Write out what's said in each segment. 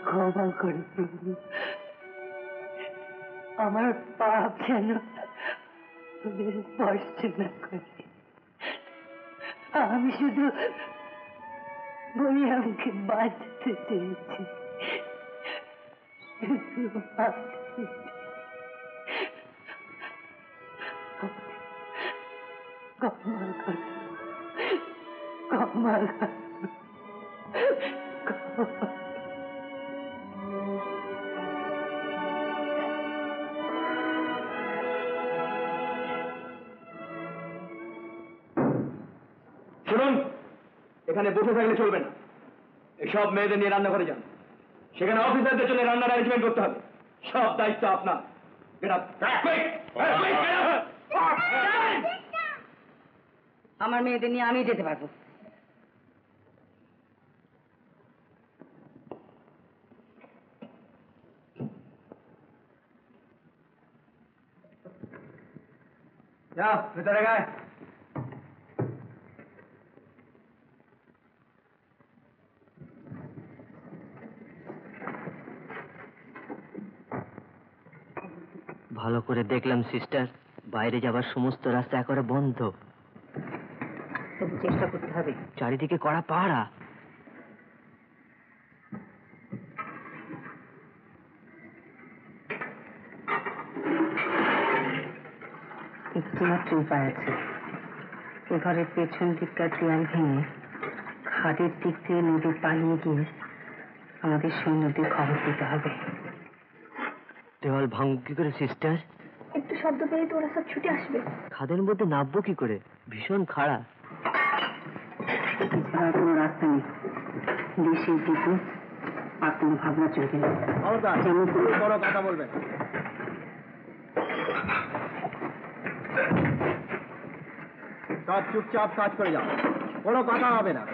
ক্ষমা করে প্রভু, আমার পাপ যেন স্পর্শ না করে। আমি শুধু বলিয়ামকে বাঁচতে চেয়েছি, শুধু বাঁচতে। ক্ষমা কর, ক্ষমা কর। শুনুন, এখানে বসে থাকলে চলবে না। এসব মেয়েদের নিয়ে রান্নাঘরে যান, সেখানে অফিসারদের জন্য রান্নার অ্যারেঞ্জমেন্ট করতে হবে। সব দায়িত্ব আপনার। আমার মেয়েদের নিয়ে আমি যেতে পারবো। যাও ভেতরে গায়ে। ভালো করে দেখলাম সিস্টার, বাইরে যাবার সমস্ত রাস্তা একেবারে বন্ধ। তবু চেষ্টা করতে হবে। চারিদিকে কড়া পাহারা। একটিমাত্র উপায় আছে, এঘরের পেছন দিককার দেয়াল ভেঙে খাদের দিক দিয়ে নদী পালিয়ে গিয়ে আমাদের সৈন্যদের খবর দিতে হবে। দেওয়াল ভাঙব কি করে সিস্টার? একটু শব্দ পেয়ে তো ওরা সব ছুটে আসবে। খাদের মধ্যে নামবো কি করে? ভীষণ খাড়া। এছাড়া কোনো রাস্তা নেই। দেশের দিকে আর কোনো ভাবনা চলবে না। বড় কথা বলবেন। সব চুপচাপ কাজ করে যাও, কোনো কথা হবে না।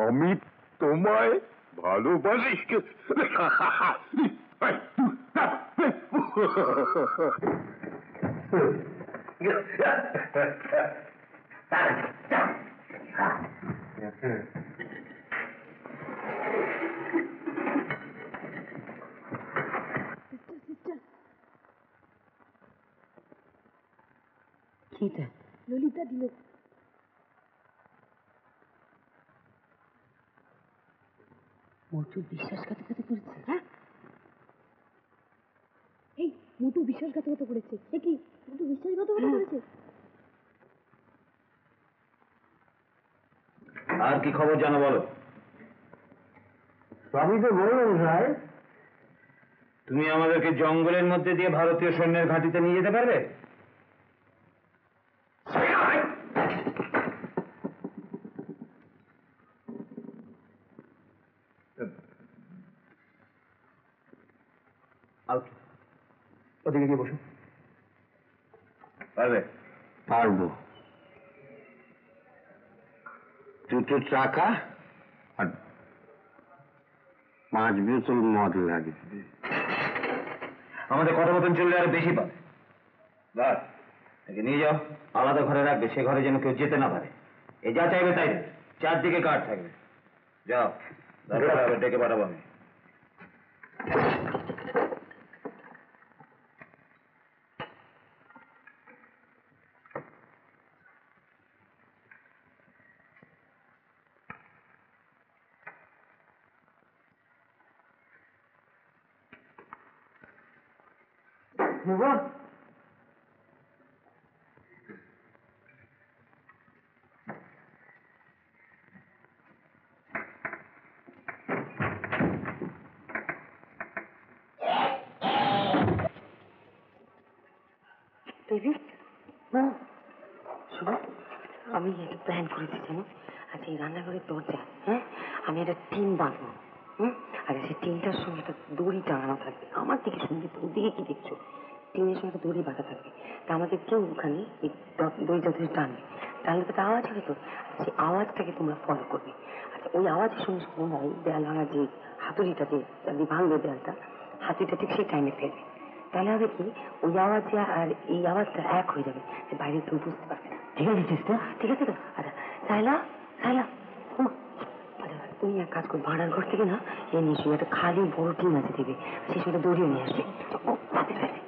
আমি তোমায় ভালোবাসি। ললিতা দিল। মোটু বিশ্বাসঘাতকতা করেছে। হ্যাঁ, এই মোটু বিশ্বাসঘাতকতা করেছে। এ কি মোটু বিশ্বাসঘাতকতা করেছে? আর কি খবর জানো বলো। সবই তো বললাম সাহেব। তুমি আমাদেরকে জঙ্গলের মধ্যে দিয়ে ভারতীয় সৈন্যের ঘাঁটিতে নিয়ে যেতে পারবে? ওদিকে গিয়ে বসো। পারবে? পারবো। দুটো চাকা আর 5 বোতল মদ লাগবে। আমাদের কথা মতন চললে আরো বেশি পাবে। বাস একে নিয়ে যাও, আলাদা ঘরে রাখবে, সে ঘরে যেন কেউ যেতে না পারে। এ যা চাইবে তাই দেবে, চারদিকে গার্ড থাকবে। যাও, দরকার হবে ডেকে পাঠাবো আমি। বাবা বেবি শোনো, আমি একটা প্ল্যান করেছি জানো। আচ্ছা, এই রান্নাঘরের দরজা, হ্যাঁ, আমি একটা টিন বাঁধবো। আর সেই টিনটার সঙ্গে একটা দড়ি টাঙানো থাকবে। আমার দিকে শুনবে, তোর দিকে কি দেখছো? টিনের সঙ্গে একটা দড়ি বাঁধা থাকবে। তা আমাদের কেউ ওখানে এই দড়িটা ধরে টানবে, টানলে তো একটা আওয়াজ হবে। তো সেই আওয়াজটাকে তোমরা ফলো করবে। আচ্ছা, ওই আওয়াজের সঙ্গে সঙ্গে তোমরা এই দেয়াল ভাঙা যে হাতুড়িটা যে ভাঙবে দেয়ালটা, হাতুড়িটা ঠিক সেই টাইমে ফেলবে। তাহলে হবে কি, ওই আওয়াজে আর এই আওয়াজটা এক হয়ে যাবে, যে বাইরে কেউ বুঝতে পারবে না। ঠিক আছে সিস্টার? ঠিক আছে তো? আচ্ছা সাইলা, সাইলা, আচ্ছা তুমি এক কাজ করো, ভাড়ার ঘর থেকে না এই নিশ্চয়ই একটা খালি বড় টিন আছে দেবে, সেই সঙ্গে দড়িয়ে নিয়ে আসবে। ও হাতে ফেলে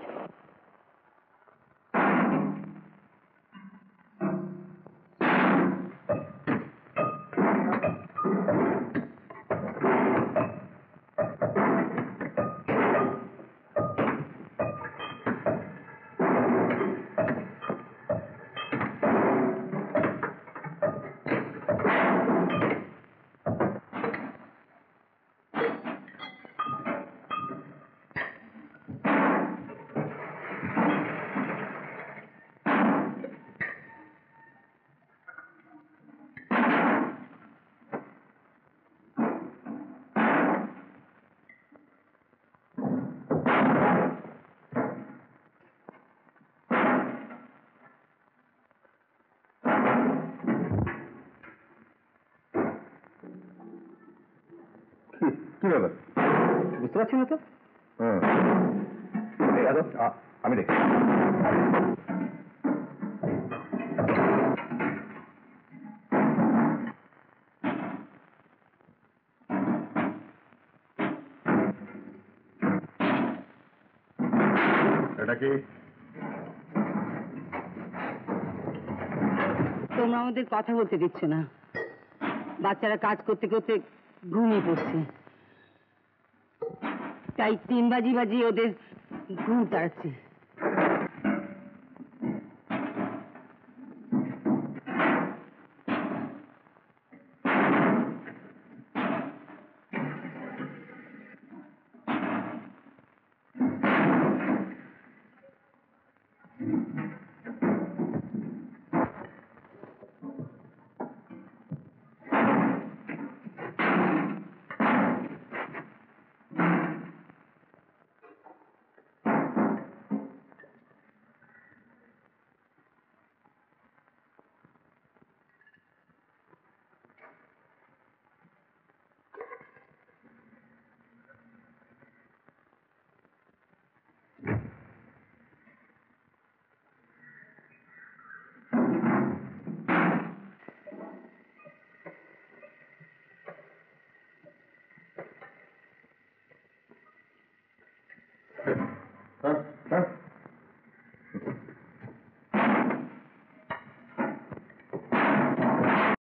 কি ব্যাপার বুঝতে পারছি না তো। আমি দেখি। এটা কি? তোমরা আমাদের কথা বলতে দিচ্ছ না। বাচ্চারা কাজ করতে করতে ঘুমিয়ে পড়ছে, তাই 3 বাজি ওদের ঘুম তাড়াচ্ছে।